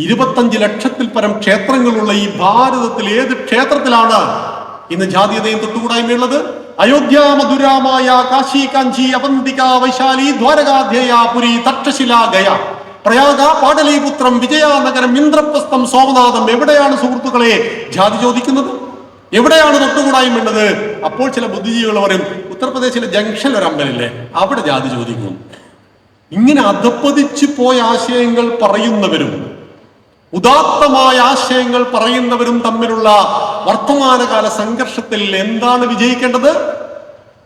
25 ലക്ഷത്തിൽ പരം ക്ഷേത്രങ്ങളുള്ള ഈ ഭാരതത്തിൽ ഏത് ക്ഷേത്രത്തിലാണ് ഇന്ന് ജാതീയതയും തൊട്ടുകൂടായ്മയുള്ളത്? അയോധ്യ, മധുരാമായ, കാശി, കാഞ്ചി, അവന്തിക, വൈശാലി, ദ്വാരകാധ്യേയ, പുരി, തക്ഷശില, ഗയ, പ്രയാഗ, പാടലീപുത്രം, വിജയനഗരം, ഇന്ദ്രപ്രസ്ഥം, സോമനാഥം. എവിടെയാണ് സുഹൃത്തുക്കളെ ജാതി ചോദിക്കുന്നത്? എവിടെയാണ് തൊട്ടുകൂടായ്മയുള്ളത്? അപ്പോൾ ചില ബുദ്ധിജീവികൾ പറയും, ഉത്തർപ്രദേശിലെ ജംഗ്ഷനിൽ ഒരു അമ്പലമില്ലേ, അവിടെ ജാതി ചോദിക്കും. ഇങ്ങനെ അധപ്പതിച്ചു പോയ ആശയങ്ങൾ പറയുന്നവരും ഉദാത്തമായ ആശയങ്ങൾ പറയുന്നവരും തമ്മിലുള്ള വർത്തമാനകാല സംഘർഷത്തിൽ എന്താണ് വിജയിക്കേണ്ടത്?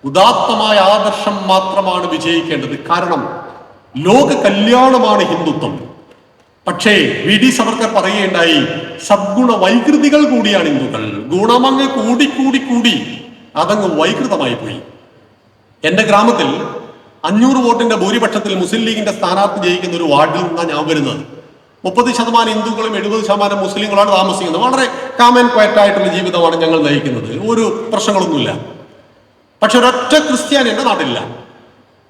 ഉദാത്തമായ ആദർശം മാത്രമാണ് വിജയിക്കേണ്ടത്. കാരണം ലോക കല്യാണമാണ് ഹിന്ദുത്വം. പക്ഷേ വി ഡി സവർക്കർ പറയുകയുണ്ടായി, സദ്ഗുണ വൈകൃതികൾ കൂടിയാണ് ഹിന്ദുക്കൾ. ഗുണമങ്ങ് കൂടി കൂടി കൂടി അതങ്ങ് വൈകൃതമായി പോയി. എന്റെ ഗ്രാമത്തിൽ 500 വോട്ടിന്റെ ഭൂരിപക്ഷത്തിൽ മുസ്ലിം ലീഗിന്റെ സ്ഥാനാർത്ഥി ജയിക്കുന്ന ഒരു വാർഡിൽ നിന്നാണ് ഞാൻ വരുന്നത്. 30% ഹിന്ദുക്കളും 70% മുസ്ലിങ്ങളാണ് താമസിക്കുന്നത്. വളരെ കാമൻ ക്വയറ്റായിട്ടുള്ള ജീവിതമാണ് ഞങ്ങൾ നയിക്കുന്നത്. ഒരു പ്രശ്നങ്ങളൊന്നുമില്ല. പക്ഷെ ഒരൊറ്റ ക്രിസ്ത്യാനി എന്റെ നാട്ടിലില്ല.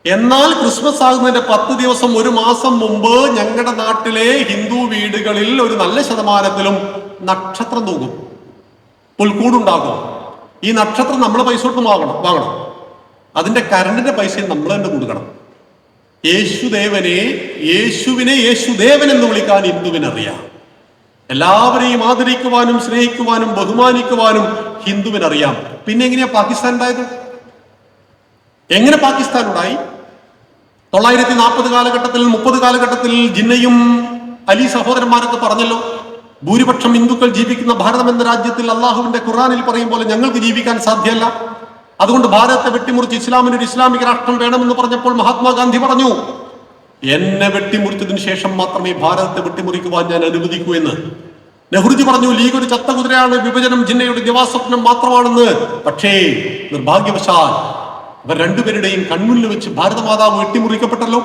എന്നാൽ ക്രിസ്മസ് ആകുന്നതിന്റെ 10 ദിവസം, ഒരു മാസം മുമ്പ് ഞങ്ങളുടെ നാട്ടിലെ ഹിന്ദു വീടുകളിൽ ഒരു നല്ല ശതമാനത്തിലും നക്ഷത്രം തൂക്കും, പുൽക്കൂടുണ്ടാകും. ഈ നക്ഷത്രം നമ്മൾ പൈസ കൊടുത്ത് വാങ്ങണം. അതിന്റെ കരണ്ടിന്റെ പൈസയും നമ്മൾ തന്നെ കൊടുക്കണം. യേശുവിനെ യേശുദേവൻ എന്ന് വിളിക്കാൻ ഹിന്ദുവിനറിയാം. എല്ലാവരെയും ആദരിക്കുവാനും സ്നേഹിക്കുവാനും ബഹുമാനിക്കുവാനും ഹിന്ദുവിനറിയാം. പിന്നെ എങ്ങനെയാ പാകിസ്ഥാൻ ഉണ്ടായത്? എങ്ങനെ പാകിസ്ഥാൻ ഉണ്ടായി? 940 കാലഘട്ടത്തിൽ 30 കാലഘട്ടത്തിൽ ജിന്നയും അലി സഹോദരന്മാരൊക്കെ പറഞ്ഞല്ലോ, ഭൂരിപക്ഷം ഹിന്ദുക്കൾ ജീവിക്കുന്ന ഭാരതം എന്ന രാജ്യത്തിൽ അള്ളാഹുവിന്റെ ഖുർആനിൽ പറയും പോലെ ഞങ്ങൾക്ക് ജീവിക്കാൻ സാധ്യമല്ല, അതുകൊണ്ട് ഭാരതത്തെ വെട്ടിമുറിച്ച് ഇസ്ലാമിനൊരു ഇസ്ലാമിക രാഷ്ട്രം വേണമെന്ന് പറഞ്ഞപ്പോൾ മഹാത്മാഗാന്ധി പറഞ്ഞു, എന്നെ വെട്ടിമുറിച്ചതിന് ശേഷം മാത്രമേ ഭാരതത്തെ വെട്ടിമുറിക്കുവാൻ ഞാൻ അനുവദിക്കൂ എന്ന്. നെഹ്റുജി പറഞ്ഞു, ലീഗ് ഒരു ചത്ത കുതിരയാണ്, വിഭജനം ജിന്നയുടെ ദിവാസ്വപ്നം മാത്രമാണെന്ന്. പക്ഷേ നിർഭാഗ്യവശാൽ ഇവർ രണ്ടുപേരുടെയും കൺമുന്നിൽ വെച്ച് ഭാരതമാതാവ് വെട്ടിമുറിക്കപ്പെട്ടല്ലോ.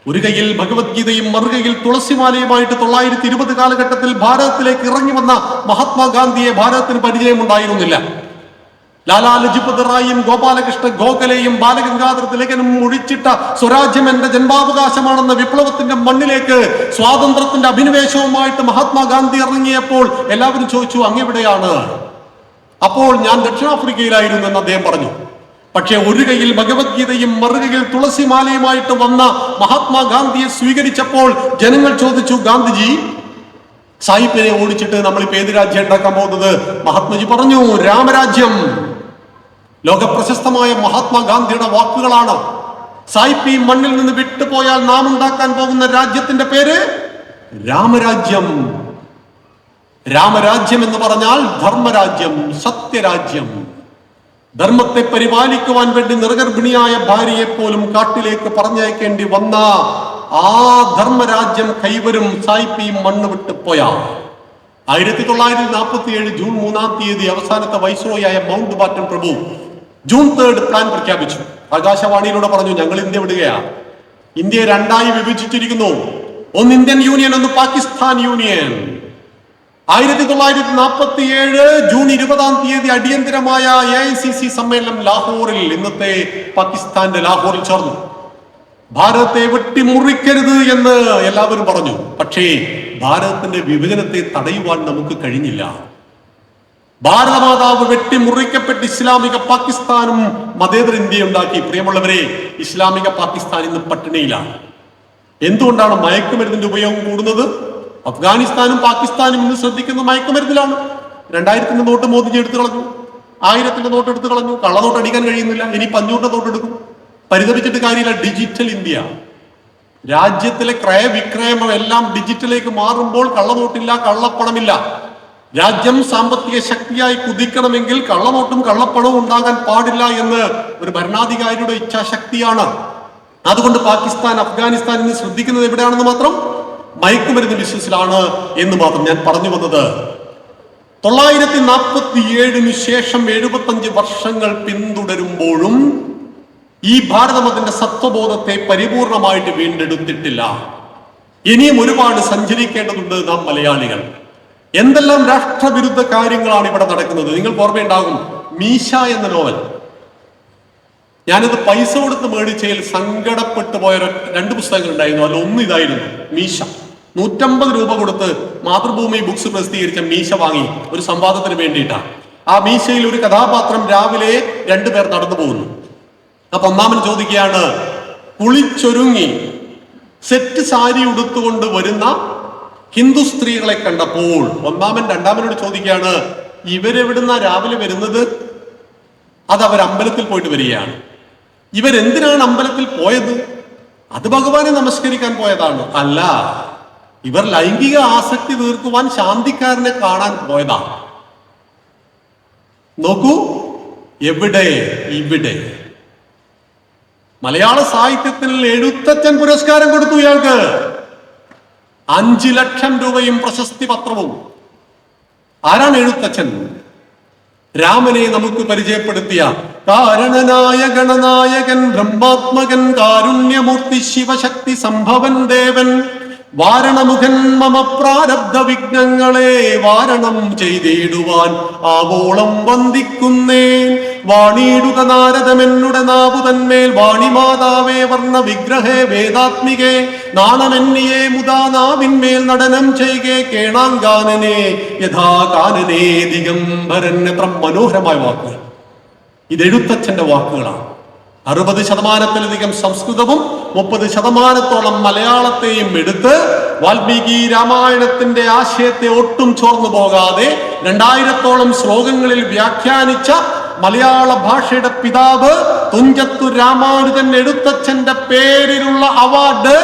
ഒരു കയ്യിൽ ഭഗവത്ഗീതയും മറുകയിൽ തുളസിമാലയുമായിട്ട് 920 കാലഘട്ടത്തിൽ ഭാരതത്തിലേക്ക് ഇറങ്ങി വന്ന മഹാത്മാഗാന്ധിയെ ഭാരതത്തിന് പരിചയമുണ്ടായിരുന്നില്ല. ലാലാ ലജ്പത് റായിയും ഗോപാലകൃഷ്ണ ഗോഖലെയും ബാലഗംഗാധര തിലകനും ഒഴിച്ചിട്ട സ്വരാജ്യം എന്റെ ജന്മാവകാശമാണെന്ന വിപ്ലവത്തിന്റെ മണ്ണിലേക്ക് സ്വാതന്ത്ര്യത്തിന്റെ അഭിനിവേശവുമായിട്ട് മഹാത്മാഗാന്ധി ഇറങ്ങിയപ്പോൾ എല്ലാവരും ചോദിച്ചു, അങ്ങെവിടെയാണ്? അപ്പോൾ ഞാൻ ദക്ഷിണാഫ്രിക്കയിലായിരുന്നു എന്ന് അദ്ദേഹം പറഞ്ഞു. പക്ഷെ ഒരു കയ്യിൽ ഭഗവത്ഗീതയും മറുകയിൽ തുളസിമാലയുമായിട്ട് വന്ന മഹാത്മാഗാന്ധിയെ സ്വീകരിച്ചപ്പോൾ ജനങ്ങൾ ചോദിച്ചു, ഗാന്ധിജി, സായിപ്പിനെ ഓടിച്ചിട്ട് നമ്മളിപ്പോ ഏത് രാജ്യം ഉണ്ടാക്കാൻ പോകുന്നത്? മഹാത്മജി പറഞ്ഞു, രാമരാജ്യം. ലോകപ്രശസ്തമായ മഹാത്മാഗാന്ധിയുടെ വാക്കുകളാണ്. സായിപ്പ് ഈ മണ്ണിൽ നിന്ന് വിട്ടുപോയാൽ നാം ഉണ്ടാക്കാൻ പോകുന്ന രാജ്യത്തിന്റെ പേര് രാമരാജ്യം. രാമരാജ്യം എന്ന് പറഞ്ഞാൽ ധർമ്മരാജ്യം, സത്യരാജ്യം. ധർമ്മത്തെ പരിപാലിക്കുവാൻ വേണ്ടി നിർഗർഭിണിയായ ഭാര്യയെ പോലും കാട്ടിലേക്ക് പറഞ്ഞയക്കേണ്ടി വന്ന ആ ധർമ്മരാജ്യം കൈവരും സായിപ്പ് ഈ മണ്ണ് വിട്ട് പോയാൽ. 1947 ജൂൺ 3 അവസാനത്തെ വൈസ്രോയായ മൗണ്ട് ബാറ്റൻ പ്രഭു ജൂൺ 3 പ്ലാൻ പ്രഖ്യാപിച്ചു. ആകാശവാണിയിലൂടെ പറഞ്ഞു, ഞങ്ങൾ ഇന്ത്യ വിടുകയാ. ഇന്ത്യയെ രണ്ടായി വിഭജിച്ചിരിക്കുന്നു. ഒന്ന് ഇന്ത്യൻ യൂണിയൻ, ഒന്ന് പാകിസ്ഥാൻ യൂണിയൻ. 1947 ജൂൺ 20 അടിയന്തരമായ AICC സമ്മേളനം ലാഹോറിൽ, ഇന്നത്തെ പാകിസ്ഥാന്റെ ലാഹോറിൽ ചേർന്നു. ഭാരതത്തെ വെട്ടിമുറിക്കരുത് എന്ന് എല്ലാവരും പറഞ്ഞു. പക്ഷേ ഭാരതത്തിന്റെ വിഭജനത്തെ തടയുവാൻ നമുക്ക് കഴിഞ്ഞില്ല. ഭാരതമാതാവ് വെട്ടിമുറിക്കപ്പെട്ട് ഇസ്ലാമിക പാകിസ്ഥാനും മതേതര ഇന്ത്യ ഉണ്ടാക്കി. പ്രിയമുള്ളവരെ, ഇസ്ലാമിക പാകിസ്ഥാൻ ഇന്ന് പട്ടിണിയിലാണ്. എന്തുകൊണ്ടാണ് മയക്കുമരുന്നിന്റെ ഉപയോഗം കൂടുന്നത്? അഫ്ഗാനിസ്ഥാനും പാകിസ്ഥാനും ഇന്ന് ശ്രദ്ധിക്കുന്ന മയക്കുമരുന്നിലാണ്. 2000 നോട്ട് മോദിജി എടുത്തു കളഞ്ഞു, 1000 നോട്ട് എടുത്തു കളഞ്ഞു. കള്ളനോട്ട് അടിക്കാൻ കഴിയുന്നില്ല. ഇനി 500 നോട്ട് എടുക്കും. പരിതപിച്ചിട്ട് കാര്യമില്ല. ഡിജിറ്റൽ ഇന്ത്യ, രാജ്യത്തിലെ ക്രയവിക്രയം എല്ലാം ഡിജിറ്റലിലേക്ക് മാറുമ്പോൾ കള്ളനോട്ടില്ല, കള്ളപ്പണമില്ല. രാജ്യം സാമ്പത്തിക ശക്തിയായി കുതിക്കണമെങ്കിൽ കള്ളനോട്ടും കള്ളപ്പണവും ഉണ്ടാകാൻ പാടില്ല എന്ന് ഒരു ഭരണാധികാരിയുടെ ഇച്ഛാശക്തിയാണ്. അതുകൊണ്ട് പാകിസ്ഥാൻ, അഫ്ഗാനിസ്ഥാൻ ഇന്ന് ശ്രദ്ധിക്കുന്നത് എവിടെയാണെന്ന് മാത്രം, മയക്കുമരുന്ന് ബിസിനസ്സിലാണ് എന്ന് മാത്രം. ഞാൻ പറഞ്ഞു വന്നത്, 947 ശേഷം 75 വർഷങ്ങൾ പിന്തുടരുമ്പോഴും ഈ ഭാരതം അതിന്റെ സത്വബോധത്തെ പരിപൂർണമായിട്ട് വീണ്ടെടുത്തിട്ടില്ല. ഇനിയും ഒരുപാട് സഞ്ചരിക്കേണ്ടതുണ്ട് നാം മലയാളികൾ. എന്തെല്ലാം രാഷ്ട്രവിരുദ്ധ കാര്യങ്ങളാണ് ഇവിടെ നടക്കുന്നത്. നിങ്ങൾക്ക് ഓർമ്മയുണ്ടാകും, മീശ എന്ന നോവൽ. ഞാനിത് പൈസ കൊടുത്ത് മേടിച്ചതിൽ സങ്കടപ്പെട്ടു പോയ 2 പുസ്തകങ്ങൾ ഉണ്ടായിരുന്നു. അതിൽ ഒന്ന് ഇതായിരുന്നു, മീശ. 150 രൂപ കൊടുത്ത് മാതൃഭൂമി ബുക്സ് പ്രസിദ്ധീകരിച്ച മീശ വാങ്ങി ഒരു സംവാദത്തിന് വേണ്ടിയിട്ടാണ്. ആ മീശയിൽ ഒരു കഥാപാത്രം രാവിലെ 2 പേർ നടന്നു പോകുന്നു. അപ്പൊ ഒന്നാമൻ ചോദിക്കുകയാണ്, കുളിച്ചൊരുങ്ങി സെറ്റ് സാരി ഉടുത്തുകൊണ്ട് വരുന്ന ഹിന്ദു സ്ത്രീകളെ കണ്ടപ്പോൾ ഒന്നാമൻ രണ്ടാമനോട് ചോദിക്കുകയാണ്, ഇവരെവിടുന്ന രാവിലെ വരുന്നത്? അത് അവർ അമ്പലത്തിൽ പോയിട്ട് വരികയാണ്. ഇവരെന്തിനാണ് അമ്പലത്തിൽ പോയത്? അത് ഭഗവാനെ നമസ്കരിക്കാൻ പോയതാണ്. അല്ല, ഇവർ ലൈംഗിക ആസക്തി തീർക്കുവാൻ ശാന്തിക്കാരനെ കാണാൻ പോയതാണ്. നോക്കൂ, എവിടെ? ഇവിടെ. മലയാള സാഹിത്യത്തിൽ എഴുത്തച്ഛൻ പുരസ്കാരം കൊടുത്തു ഇയാൾക്ക്. 5 ലക്ഷം രൂപയും പ്രശസ്തി പത്രവും. ആരാണ് എഴുത്തച്ഛൻ? രാമനെ നമുക്ക് പരിചയപ്പെടുത്തിയ കാരണനായ ഗണനായകൻ, ബ്രഹ്മാത്മകൻ, കാരുണ്യമൂർത്തി, ശിവശക്തി സംഭവൻ ദേവൻ, വാരണമുഖൻ, മമ പ്രാരബ്ധ വിഘ്നങ്ങളെ വാരണം ചെയ്തിടുവാൻ ആവോളം വന്ദിക്കുന്നേൻ. വാണിയിടുക നാരദമെന്നുടെ നാവു തന്മേൽ, വാണിമാതാവേ വർണ്ണ വിഗ്രഹേ വേദാത്മികേ, നാണമെന്നിയെ മുതാ നാവിന്മേൽ നടനം ചെയ്കെ, കേണാങ്കാനനെ യഥാ കാനനേ ദിഗംബരൻ. എത്ര മനോഹരമായ വാക്കുകൾ! ഇത് എഴുത്തച്ഛന്റെ വാക്കുകളാണ്. 60% സംസ്കൃതവും 30% മലയാളത്തെയും എടുത്ത് വാൽമീകി രാമായണത്തിന്റെ ആശയത്തെ ഒട്ടും ചോർന്നു പോകാതെ 2000ഓളം ശ്ലോകങ്ങളിൽ വ്യാഖ്യാനിച്ച മലയാള ഭാഷയുടെ പിതാവ് തുഞ്ചത്തു രാമാനുജൻ എഴുത്തച്ഛന്റെ പേരിലുള്ള അവാർഡ്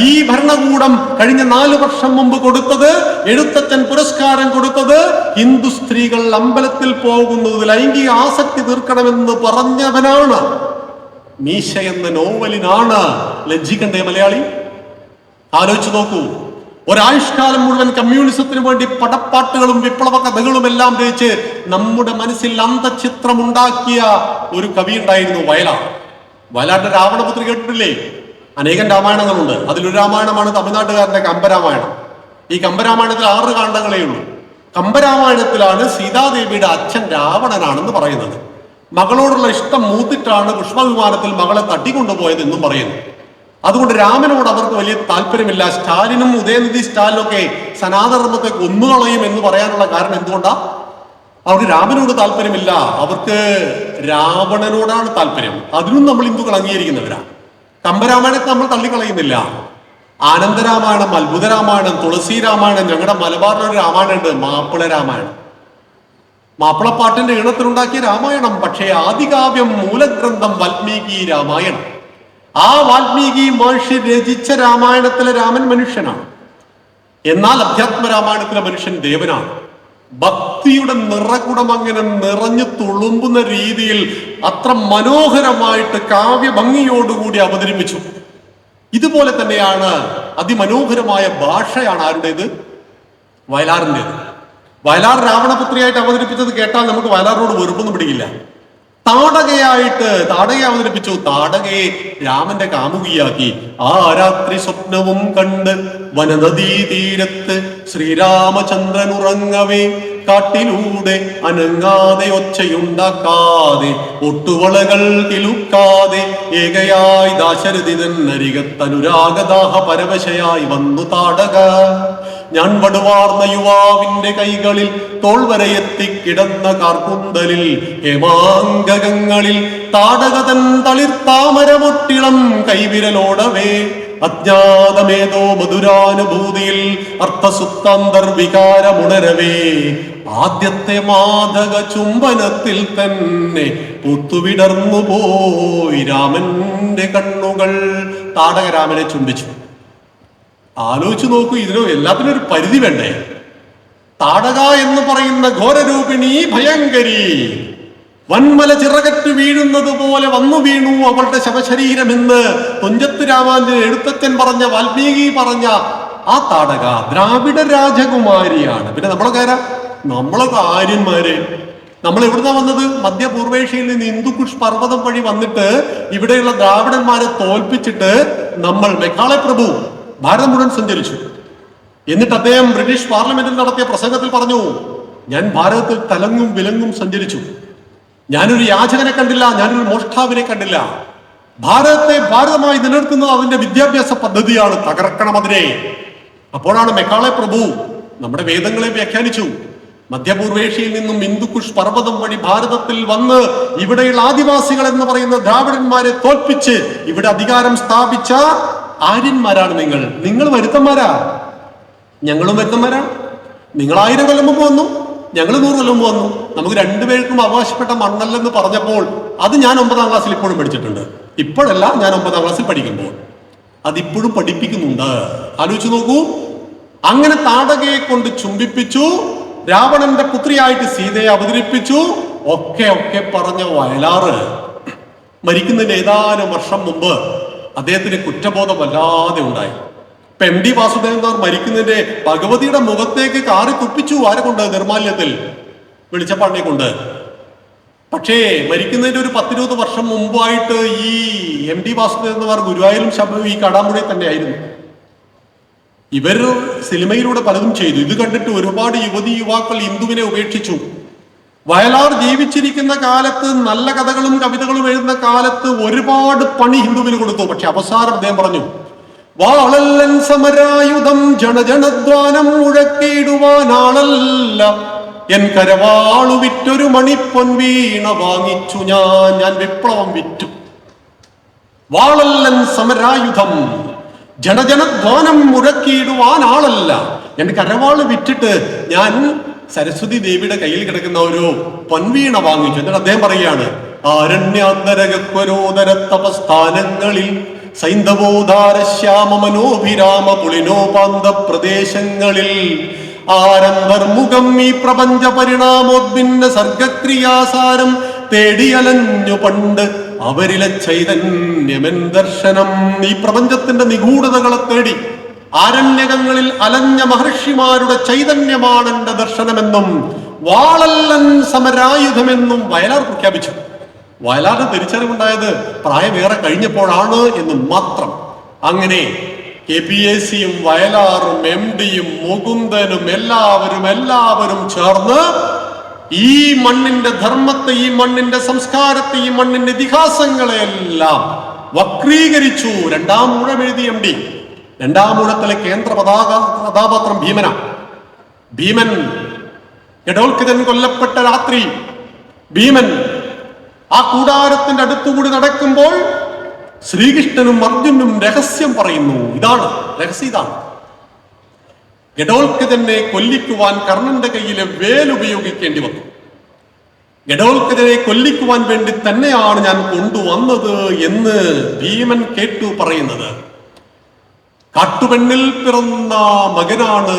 ഈ ഭരണകൂടം കഴിഞ്ഞ 4 വർഷം മുമ്പ് കൊടുത്തത്, എഴുത്തച്ഛൻ പുരസ്കാരം കൊടുത്തത് ഹിന്ദു സ്ത്രീകൾ അമ്പലത്തിൽ പോകുന്നത് ലൈംഗിക ആസക്തി തീർക്കണമെന്ന് പറഞ്ഞവനാണ്. മീശ എന്ന നോവലിനാണ്. ലജ്ജിക്കണ്ടേ മലയാളി? ആലോചിച്ചു നോക്കൂ. ഒരായുഷ്കാലം മുഴുവൻ കമ്മ്യൂണിസത്തിന് വേണ്ടി പടപ്പാട്ടുകളും വിപ്ലവ കഥകളും എല്ലാം രചിച്ച് നമ്മുടെ മനസ്സിൽ അന്തചിത്രം ഉണ്ടാക്കിയ ഒരു കവി ഉണ്ടായിരുന്നു, വയലാർ. വയലാറിന്റെ രാവണപുത്രി കേട്ടിട്ടില്ലേ? അനേകം രാമായണങ്ങളുണ്ട്. അതിലൊരു രാമായണമാണ് തമിഴ്നാട്ടുകാരന്റെ കമ്പരാമായണം. ഈ കമ്പരാമായണത്തിൽ 6 കാണ്ഡങ്ങളേ ഉള്ളൂ. കമ്പരാമായണത്തിലാണ് സീതാദേവിയുടെ അച്ഛൻ രാവണനാണെന്ന് പറയുന്നത്. മകളോടുള്ള ഇഷ്ടം മൂത്തിട്ടാണ് പുഷ്പവിമാനത്തിൽ മകളെ തട്ടിക്കൊണ്ടുപോയത് എന്നും പറയുന്നു. അതുകൊണ്ട് രാമനോട് അവർക്ക് വലിയ താല്പര്യമില്ല. സ്റ്റാലിനും ഉദയനിധി സ്റ്റാലിനൊക്കെ സനാതനധർമ്മത്തെ കൊന്നുകളയും എന്ന് പറയാനുള്ള കാരണം എന്തുകൊണ്ടാ? അവർക്ക് രാമനോട് താല്പര്യമില്ല, അവർക്ക് രാവണനോടാണ് താല്പര്യം. അതിനും നമ്മൾ ഹിന്ദുക്കൾ അംഗീകരിക്കുന്നവരാ. കമ്പരാമായണത്തെ നമ്മൾ തള്ളിക്കളയുന്നില്ല. ആനന്ദരാമായണം, അത്ഭുത രാമായണം, തുളസി രാമായണം, ഞങ്ങളുടെ മലബാറിലൊരു രാമായണം ഉണ്ട്, മാപ്പിള രാമായണം. മാപ്പിളപ്പാട്ടിന്റെ ഈണത്തിലുണ്ടാക്കിയ രാമായണം. പക്ഷേ ആദികാവ്യം, മൂലഗ്രന്ഥം വാൽമീകി രാമായണം. ആ വാൽമീകി മഹർഷി രചിച്ച രാമായണത്തിലെ രാമൻ മനുഷ്യനാണ്. എന്നാൽ അധ്യാത്മ രാമായണത്തിലെ മനുഷ്യൻ ദേവനാണ്. ഭക്തിയുടെ നിറകുടം അങ്ങനെ നിറഞ്ഞു തുളുമ്പുന്ന രീതിയിൽ അത്ര മനോഹരമായിട്ട് കാവ്യഭംഗിയോടുകൂടി അവതരിപ്പിച്ചു. ഇതുപോലെ തന്നെയാണ് അതിമനോഹരമായ ഭാഷയാണ് ആരുടേത്? വയലാറിൻ്റെത്. വയലാർ രാവണപുത്രിയായിട്ട് അവതരിപ്പിച്ചത് കേട്ടാൽ നമുക്ക് വയലാറിനോട് വെറുപ്പൊന്നും പിടിക്കില്ല. താടകയെ അവതരിപ്പിച്ചു. താടകയെ രാമന്റെ കാമുകിയാക്കി. ആ രാത്രി സ്വപ്നവും കണ്ട് വനനദീ തീരത്ത് ശ്രീരാമചന്ദ്രൻ ഉറങ്ങവേ, കാട്ടിലൂടെ അനങ്ങാതെ ഒച്ചയുണ്ടാക്കാതെ ഒട്ടുവളകൾ കിലുക്കാതെ ഏകയായി ദാശരഥിതൻ അരികത്തനുരാഗദാഹ പരവശയായി വന്നു താടക. ഞാൻ വടുവാർന്ന യുവാവിന്റെ കൈകളിൽ തോൾവരയെത്തി കിടന്ന കാർക്കുന്തലിൽ ഹേമാംഗങ്ങളിൽ താടകതൻ തളിർത്താമരമൊട്ടിളം കൈവിരലോടവേ അജ്ഞാതമേതോ മധുരാനുഭൂതിയിൽ അർത്ഥസുത്താന്തർവികാരമുണരവേ ആദ്യത്തെ മാദക ചുംബനത്തിൽ തന്നെ പുത്തുവിടർന്നു പോയി രാമന്റെ കണ്ണുകൾ. താടക രാമനെ ചുംബിച്ചു. ആലോചിച്ചു നോക്കൂ, ഇതിനോ എല്ലാത്തിനും ഒരു പരിധി വേണ്ടേ? താടക എന്ന് പറയുന്ന ഘോരരൂപിണി ഭയങ്കരി വൻമല ചിറകറ്റ് വീഴുന്നത് പോലെ വന്നു വീണു അവളുടെ ശവശരീരമെന്ന് തുഞ്ചത്ത് രാമാനുജൻ എഴുത്തച്ഛൻ പറഞ്ഞ, വാൽമീകി പറഞ്ഞ ആ താടക ദ്രാവിഡ രാജകുമാരിയാണ്. പിന്നെ നമ്മളൊക്കെ ആര്യന്മാര്. നമ്മൾ എവിടുന്നാ വന്നത്? മധ്യപൂർവേഷ്യയിൽ നിന്ന് ഹിന്ദുക്കുഷ് പർവ്വതം വഴി വന്നിട്ട് ഇവിടെയുള്ള ദ്രാവിഡന്മാരെ തോൽപ്പിച്ചിട്ട് നമ്മൾ മെഘാളയ പ്രഭു ഭാരതം മുഴുവൻ സഞ്ചരിച്ചു. എന്നിട്ട് അദ്ദേഹം ബ്രിട്ടീഷ് പാർലമെന്റിൽ നടത്തിയ പ്രസംഗത്തിൽ പറഞ്ഞു, ഞാൻ ഭാരതത്തിൽ തലങ്ങും വിലങ്ങും സഞ്ചരിച്ചു. ഞാനൊരു യാചകനെ കണ്ടില്ല, ഞാനൊരു മോഷ്ടാവിനെ കണ്ടില്ല. ഭാരതത്തെ ഭാരതമായി നിലനിർത്തുന്നത് അതിന്റെ വിദ്യാഭ്യാസ പദ്ധതിയാണ്. തകർക്കണം അതിനെ. അപ്പോഴാണ് മെക്കാളെ പ്രഭു നമ്മുടെ വേദങ്ങളെ വ്യാഖ്യാനിച്ചു. മധ്യപൂർവേഷ്യയിൽ നിന്നും ഹിന്ദുക്കുഷ് പർവ്വതം വഴി ഭാരതത്തിൽ വന്ന് ഇവിടെയുള്ള ആദിവാസികൾ എന്ന് പറയുന്ന ദ്രാവിഡന്മാരെ തോൽപ്പിച്ച് ഇവിടെ അധികാരം സ്ഥാപിച്ച ആര്യന്മാരാണ് നിങ്ങൾ. നിങ്ങൾ വരുത്തന്മാരാ, ഞങ്ങളും വരുത്തന്മാരാണ്. നിങ്ങൾ 1000 കൊല്ലം മുമ്പ് വന്നു, ഞങ്ങൾ 100 കൊല്ലം മുമ്പ് വന്നു. നമുക്ക് രണ്ടുപേർക്കും അവകാശപ്പെട്ട മണ്ണല്ലെന്ന് പറഞ്ഞപ്പോൾ അത് ഞാൻ 9ാം ക്ലാസ്സിൽ ഇപ്പോഴും പഠിച്ചിട്ടുണ്ട്. ഇപ്പോഴല്ല, ഞാൻ 9ാം ക്ലാസ്സിൽ പഠിക്കുമ്പോൾ അതിപ്പോഴും പഠിപ്പിക്കുന്നുണ്ട്. ആലോചിച്ച് നോക്കൂ. അങ്ങനെ താടകയെ കൊണ്ട് ചുംബിപ്പിച്ചു, രാവണന്റെ പുത്രിയായിട്ട് സീതയെ അവതരിപ്പിച്ചു, ഒക്കെ പറഞ്ഞ വയലാറ് മരിക്കുന്നതിന് ഏതാനും വർഷം മുമ്പ് അദ്ദേഹത്തിന് കുറ്റബോധം വല്ലാതെ ഉണ്ടായി. ഇപ്പൊ MD വാസുദേവൻ നായർ മരിക്കുന്നതിന്റെ ഭഗവതിയുടെ മുഖത്തേക്ക് കാറി തുപ്പിച്ചു. ആരെ കൊണ്ട്? നിർമാല്യത്തിൽ, വെളിച്ചപ്പാടിനെ കൊണ്ട്. പക്ഷേ മരിക്കുന്നതിന്റെ ഒരു 10-20 വർഷം മുമ്പായിട്ട് ഈ MD വാസുദേവൻ നായർ ഗുരുവായൂരും ശബരിമലയും ഈ കടാമുടി തന്നെയായിരുന്നു. ഇവർ സിനിമയിലൂടെ പലതും ചെയ്തു. ഇത് കണ്ടിട്ട് ഒരുപാട് യുവതി യുവാക്കൾ ഹിന്ദുവിനെ ഉപേക്ഷിച്ചു. വയലാർ ജീവിച്ചിരിക്കുന്ന കാലത്ത്, നല്ല കഥകളും കവിതകളും എഴുതുന്ന കാലത്ത് ഒരുപാട് പണി ഹിന്ദുവിന് കൊടുത്തു. പക്ഷെ അവസാനം അദ്ദേഹം പറഞ്ഞു, വാളല്ലൻ സമരായുധം ജനജനദ്വാനം മുഴക്കിയിടുവാനാളല്ല, എൻ കരവാളു വിറ്റൊരു മണിപ്പൊൻ വീണ വാങ്ങിച്ചു ഞാൻ വിപ്ലവം വിറ്റു. വാളല്ലൻ സമരായുധം ജനജനധ്വാനം മുഴക്കിയിടുവാൻ ആളല്ല, എന്റെ കരവാള് വിറ്റിട്ട് ഞാൻ സരസ്വതി ദേവിയുടെ കയ്യിൽ കിടക്കുന്ന ഒരു പൊൻവീണ വാങ്ങിച്ചു. എന്നിട്ട് അദ്ദേഹം പറയുകയാണ്, ആരണ്യാന്തരകരോദര തപസ്ഥാനങ്ങളിൽ സൈന്ധവോധാര ശ്യാമ മനോഭിരാമ പുളിനോപാന്ത പ്രദേശങ്ങളിൽ ആരന്തർമുഖം ഈ പ്രപഞ്ച പരിണാമോദ്ഭിന്ന സർഗക്രിയാസാരം തേടിയലഞ്ഞു പണ്ട് അവരിലെ ചൈതന്യമെൻ ദർശനം. ഈ പ്രപഞ്ചത്തിന്റെ നിഗൂഢതകളെ തേടി ആരണ്യകങ്ങളിൽ അലഞ്ഞ മഹർഷിമാരുടെ ചൈതന്യമാണ് എന്റെ ദർശനമെന്നും വാളല്ലൻ സമരായുധമെന്നും വയലാർ പ്രഖ്യാപിച്ചു. വയലാറിന് തിരിച്ചറിവുണ്ടായത് പ്രായമേറെ കഴിഞ്ഞപ്പോഴാണ് എന്ന് മാത്രം. അങ്ങനെ KPAC-യും വയലാറും MD-യും മുകുന്ദനും എല്ലാവരും ചേർന്ന് ഈ മണ്ണിന്റെ ധർമ്മത്തെ, ഈ മണ്ണിന്റെ സംസ്കാരത്തെ, ഈ മണ്ണിന്റെ ഇതിഹാസങ്ങളെല്ലാം വക്രീകരിച്ചു. 2ാം ഊഴം എഴുതി MD. 2ാം ഊഴത്തിലെ കേന്ദ്ര കഥാപാത്രം ഭീമനാ. ഭീമൻ ഗഡോൽക്കഥൻ കൊല്ലപ്പെട്ട രാത്രി ഭീമൻ ആ കൂടാരത്തിന്റെ അടുത്തുകൂടി നടക്കുമ്പോൾ ശ്രീകൃഷ്ണനും അർജുനും രഹസ്യം പറയുന്നു. ഇതാണ് രഹസ്യം. ഇതാണ് ഗഡോൽക്കഥനെ കൊല്ലിക്കുവാൻ കർണന്റെ കയ്യിലെ വേലുപയോഗിക്കേണ്ടി വന്നു. ഗഡോൽക്കഥനെ കൊല്ലിക്കുവാൻ വേണ്ടി തന്നെയാണ് ഞാൻ കൊണ്ടുവന്നത് എന്ന് ഭീമൻ കേട്ടു പറയുന്നത്. കാട്ടുപെണ്ണിൽ പിറന്ന മകനാണ്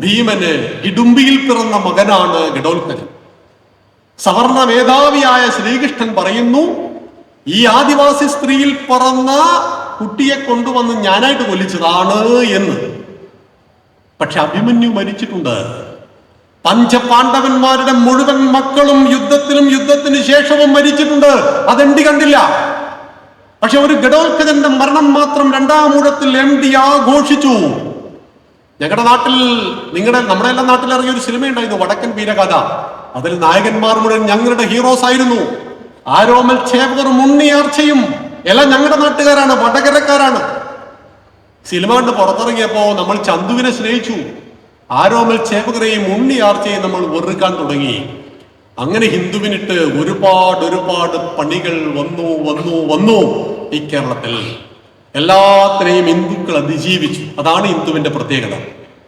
ഭീമന്, ഇടുമ്പിയിൽ പിറന്ന മകനാണ് ഗഡോൽക്കഥൻ. സവർണ മേധാവിയായ ശ്രീകൃഷ്ണൻ പറയുന്നു, ഈ ആദിവാസി സ്ത്രീയിൽ പിറന്ന കുട്ടിയെ കൊണ്ടുവന്ന് ഞാനായിട്ട് കൊല്ലിച്ചതാണ് എന്ന്. പക്ഷെ അഭിമന്യു മരിച്ചിട്ടുണ്ട്. പഞ്ചപാണ്ഡവന്മാരുടെ മുഴുവൻ മക്കളും യുദ്ധത്തിന് ശേഷവും മരിച്ചിട്ടുണ്ട്. അതെന്തി കണ്ടില്ല. പക്ഷെ ഒരു ഗഡോൽക്കഥന്റെ മരണം മാത്രം 2ാം ഊഴത്തിൽ MD ആഘോഷിച്ചു. ഞങ്ങളുടെ നാട്ടിൽ, നമ്മുടെ എല്ലാം നാട്ടിൽ ഇറങ്ങിയ ഒരു സിനിമ ഉണ്ടായിരുന്നു, വടക്കൻ വീരകഥ. അതിൽ നായകന്മാർ മുഴുവൻ ഞങ്ങളുടെ ഹീറോസ് ആയിരുന്നു. ആരോമൽ ചേവകറും ഉണ്ണിയാർച്ചയും എല്ലാം ഞങ്ങളുടെ നാട്ടുകാരാണ്, വടകരക്കാരാണ്. സിനിമ കണ്ട് പുറത്തിറങ്ങിയപ്പോ നമ്മൾ ചന്തുവിനെ സ്നേഹിച്ചു. ആരോമൽ ചേവകരെയും ഉണ്ണിയാർച്ചയും നമ്മൾ വെറുക്കാൻ തുടങ്ങി. അങ്ങനെ ഹിന്ദുവിനിട്ട് ഒരുപാട് പണികൾ വന്നു ഈ കേരളത്തിൽ. എല്ലാത്തിനെയും ഹിന്ദുക്കൾ അതിജീവിച്ചു. അതാണ് ഹിന്ദുവിന്റെ പ്രത്യേകത.